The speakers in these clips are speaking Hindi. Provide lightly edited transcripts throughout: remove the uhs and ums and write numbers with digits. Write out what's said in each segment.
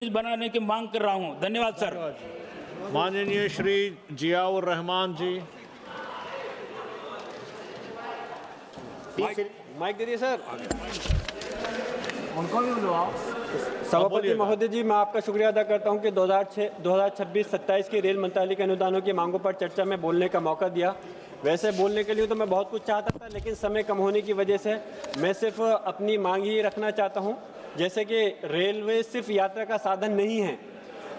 बनाने की मांग कर रहा हूं। धन्यवाद सर। माननीय श्री जियाउर रहमान जी। माइक दे दिए सर। उनको भी बुलवाओ। सभापति महोदय जी, मैं आपका शुक्रिया अदा करता हूं कि 2026-27 के रेल मंत्रालय के अनुदानों की मांगों पर चर्चा में बोलने का मौका दिया। वैसे बोलने के लिए तो मैं बहुत कुछ चाहता था, लेकिन समय कम होने की वजह से मैं सिर्फ अपनी मांग ही रखना चाहता हूं। जैसे कि रेलवे सिर्फ यात्रा का साधन नहीं है,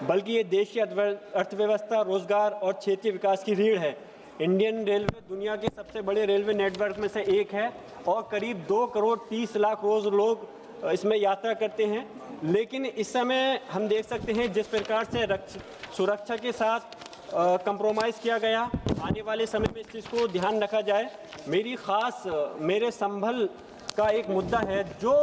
बल्कि ये देश की अर्थव्यवस्था, रोजगार और क्षेत्रीय विकास की रीढ़ है। इंडियन रेलवे दुनिया के सबसे बड़े रेलवे नेटवर्क में से एक है और करीब 2 करोड़ 30 लाख रोज लोग इसमें यात्रा करते हैं। लेकिन इस समय हम देख सकते हैं जिस प्रकार से सुरक्षा के साथ कंप्रोमाइज़ किया गया, आने वाले समय में इस चीज़ को ध्यान रखा जाए। मेरे संभल का एक मुद्दा है जो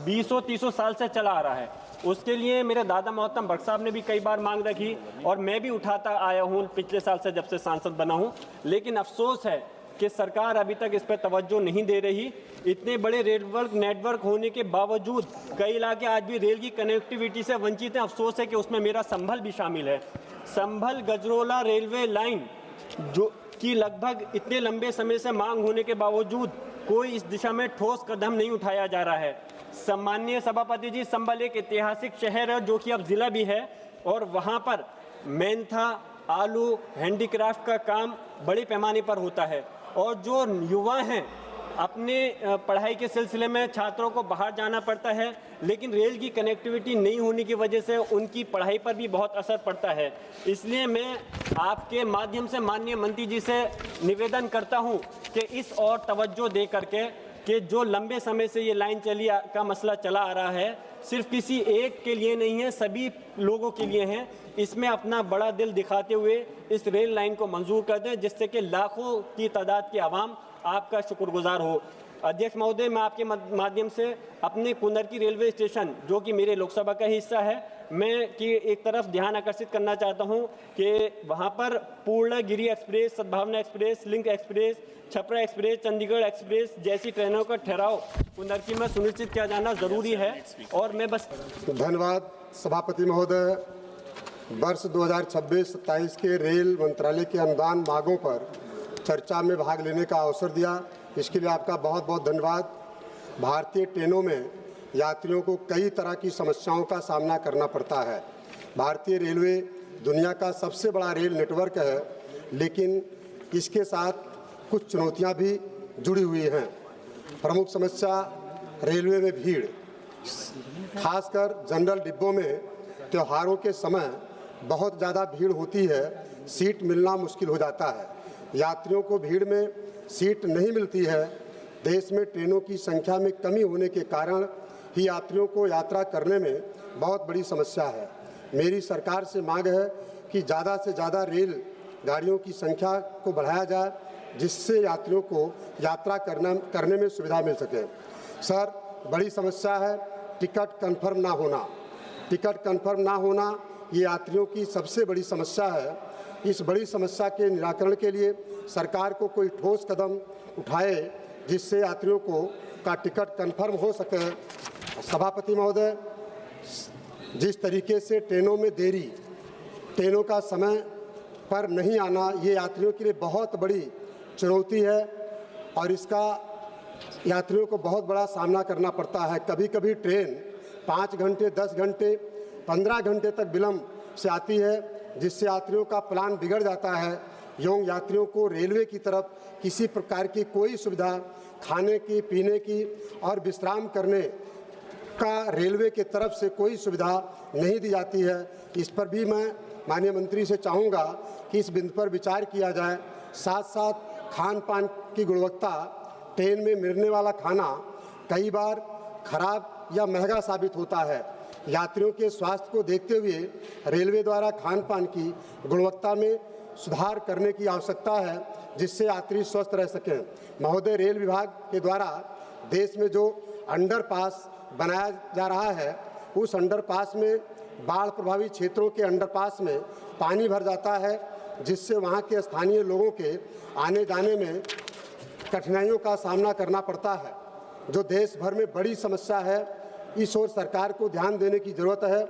20-30 साल से चला आ रहा है। उसके लिए मेरे दादा मोहतरम भट्ट साहब ने भी कई बार मांग रखी और मैं भी उठाता आया हूँ पिछले साल से, जब से सांसद बना हूँ। लेकिन अफसोस है कि सरकार अभी तक इस पर तवज्जो नहीं दे रही। इतने बड़े रेल नेटवर्क होने के बावजूद कई इलाके आज भी रेल की कनेक्टिविटी से वंचित हैं। अफसोस है कि उसमें मेरा संभल भी शामिल है। संभल गजरोला रेलवे लाइन जो कि लगभग इतने लंबे समय से मांग होने के बावजूद कोई इस दिशा में ठोस कदम नहीं उठाया जा रहा है। सम्माननीय सभापति जी, संभल एक ऐतिहासिक शहर है जो कि अब जिला भी है और वहाँ पर मेंथा, आलू, हैंडीक्राफ्ट का काम बड़े पैमाने पर होता है और जो युवा हैं अपने पढ़ाई के सिलसिले में छात्रों को बाहर जाना पड़ता है, लेकिन रेल की कनेक्टिविटी नहीं होने की वजह से उनकी पढ़ाई पर भी बहुत असर पड़ता है। इसलिए मैं आपके माध्यम से माननीय मंत्री जी से निवेदन करता हूं कि इस और तवज्जो दे करके कि जो लंबे समय से ये लाइन का मसला चला आ रहा है, सिर्फ किसी एक के लिए नहीं है, सभी लोगों के लिए है। इसमें अपना बड़ा दिल दिखाते हुए इस रेल लाइन को मंजूर कर दें, जिससे कि लाखों की तादाद की आवाम आपका शुक्रगुजार हो। अध्यक्ष महोदय, मैं आपके माध्यम से अपने कुनरकी रेलवे स्टेशन, जो कि मेरे लोकसभा का हिस्सा है, मैं कि एक तरफ ध्यान आकर्षित करना चाहता हूं कि वहां पर पूर्णगिरी एक्सप्रेस, सद्भावना express, link express, Chhapra express, Chandigarh express जैसी ट्रेनों का ठहराव कुनरकी में सुनिश्चित किया जाना जरूरी है। और मैं बस धन्यवाद सभापति महोदय। वर्ष 2026-27 के रेल मंत्रालय के अनुदान मांगों पर चर्चा में भाग लेने का अवसर दिया, इसके लिए आपका बहुत बहुत धन्यवाद। भारतीय ट्रेनों में यात्रियों को कई तरह की समस्याओं का सामना करना पड़ता है। भारतीय रेलवे दुनिया का सबसे बड़ा रेल नेटवर्क है, लेकिन इसके साथ कुछ चुनौतियां भी जुड़ी हुई हैं। प्रमुख समस्या रेलवे में भीड़, खासकर जनरल डिब्बों में त्योहारों के समय बहुत ज़्यादा भीड़ होती है, सीट मिलना मुश्किल हो जाता है। यात्रियों को भीड़ में सीट नहीं मिलती है। देश में ट्रेनों की संख्या में कमी होने के कारण ही यात्रियों को यात्रा करने में बहुत बड़ी समस्या है। मेरी सरकार से मांग है कि ज़्यादा से ज़्यादा रेल गाड़ियों की संख्या को बढ़ाया जाए, जिससे यात्रियों को यात्रा करने में सुविधा मिल सके। सर, बड़ी समस्या है टिकट कंफर्म ना होना। टिकट कंफर्म ना होना ये यात्रियों की सबसे बड़ी समस्या है। इस बड़ी समस्या के निराकरण के लिए सरकार को कोई ठोस कदम उठाए, जिससे यात्रियों का टिकट कंफर्म हो सके। सभापति महोदय, जिस तरीके से ट्रेनों में देरी, ट्रेनों का समय पर नहीं आना, ये यात्रियों के लिए बहुत बड़ी चुनौती है और इसका यात्रियों को बहुत बड़ा सामना करना पड़ता है। कभी कभी ट्रेन 5 घंटे, 10 घंटे, 15 घंटे तक विलम्ब से आती है, जिससे यात्रियों का प्लान बिगड़ जाता है एवं यात्रियों को रेलवे की तरफ किसी प्रकार की कोई सुविधा खाने की, पीने की और विश्राम करने का रेलवे की तरफ से कोई सुविधा नहीं दी जाती है। इस पर भी मैं माननीय मंत्री से चाहूँगा कि इस बिंदु पर विचार किया जाए। साथ साथ खान पान की गुणवत्ता, ट्रेन में मिलने वाला खाना कई बार खराब या महंगा साबित होता है। यात्रियों के स्वास्थ्य को देखते हुए रेलवे द्वारा खान पान की गुणवत्ता में सुधार करने की आवश्यकता है, जिससे यात्री स्वस्थ रह सकें। महोदय, रेल विभाग के द्वारा देश में जो अंडरपास बनाया जा रहा है, उस अंडरपास में बाढ़ प्रभावित क्षेत्रों के अंडरपास में पानी भर जाता है, जिससे वहाँ के स्थानीय लोगों के आने जाने में कठिनाइयों का सामना करना पड़ता है, जो देश भर में बड़ी समस्या है। इस ओर सरकार को ध्यान देने की ज़रूरत है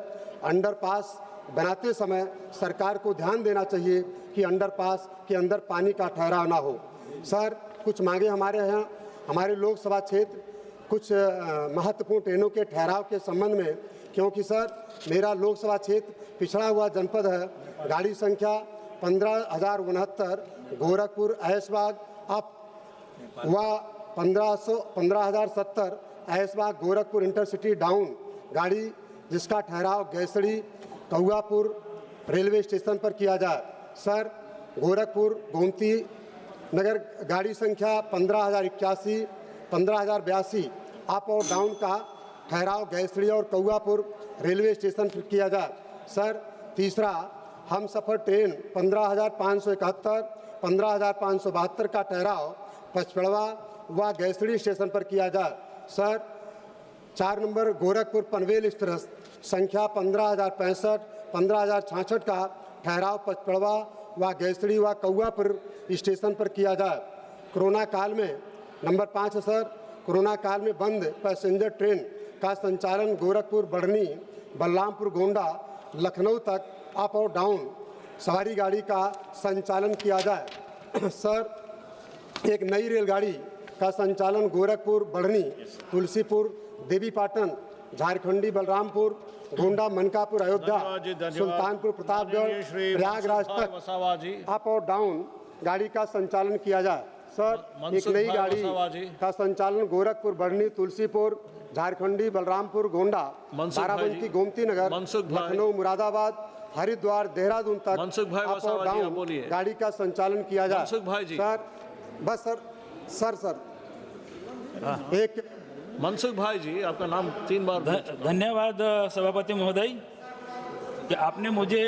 अंडरपास बनाते समय सरकार को ध्यान देना चाहिए कि अंडरपास के अंदर पानी का ठहराव ना हो। सर, कुछ मांगे हमारे यहाँ, हमारे लोकसभा क्षेत्र कुछ महत्वपूर्ण ट्रेनों के ठहराव के संबंध में, क्योंकि सर मेरा लोकसभा क्षेत्र पिछड़ा हुआ जनपद है। गाड़ी संख्या 15,069 गोरखपुर ऐशबाग अप व 15,070 ऐशबाग गोरखपुर इंटरसिटी डाउन गाड़ी, जिसका ठहराव गैसड़ी कौआपुर रेलवे स्टेशन पर किया जाए। सर, गोरखपुर गोमती नगर गाड़ी संख्या 15,081 15,082 अप और डाउन का ठहराव गैसड़ी और कौआपुर रेलवे स्टेशन पर किया जाए। सर, तीसरा, हम सफ़र ट्रेन 15,571 15,572 का ठहराव पचपड़वा व गैसड़ी स्टेशन पर किया जाए। Sir, 4 number Gorakhpur Panvel express संख्या 15,065 15,066 का ठहराव पचपड़वा व गैसड़ी व कौआपुर स्टेशन पर किया जाए। कोरोना काल में नंबर 5 है सर, कोरोना काल में बंद पैसेंजर ट्रेन का संचालन गोरखपुर बढ़नी बलरामपुर गोंडा लखनऊ तक अप और डाउन सवारी गाड़ी का संचालन किया जाए। सर, एक नई रेलगाड़ी का संचालन गोरखपुर बढ़नी तुलसीपुर देवीपाटन झारखंडी बलरामपुर गोंडा मनकापुर अयोध्या सुल्तानपुर प्रतापगढ़ प्रयागराज तक अप और डाउन गाड़ी का संचालन किया जाए। सर, एक नई गाड़ी का संचालन गोरखपुर बढ़नी तुलसीपुर झारखंडी बलरामपुर गोंडा बाराबंकी गोमती नगर लखनऊ मुरादाबाद हरिद्वार देहरादून तक अप और डाउन गाड़ी का संचालन किया जाए। सर, बस सर एक मनसुख भाई जी, आपका नाम 3 बार धन्यवाद सभापति महोदय कि आपने मुझे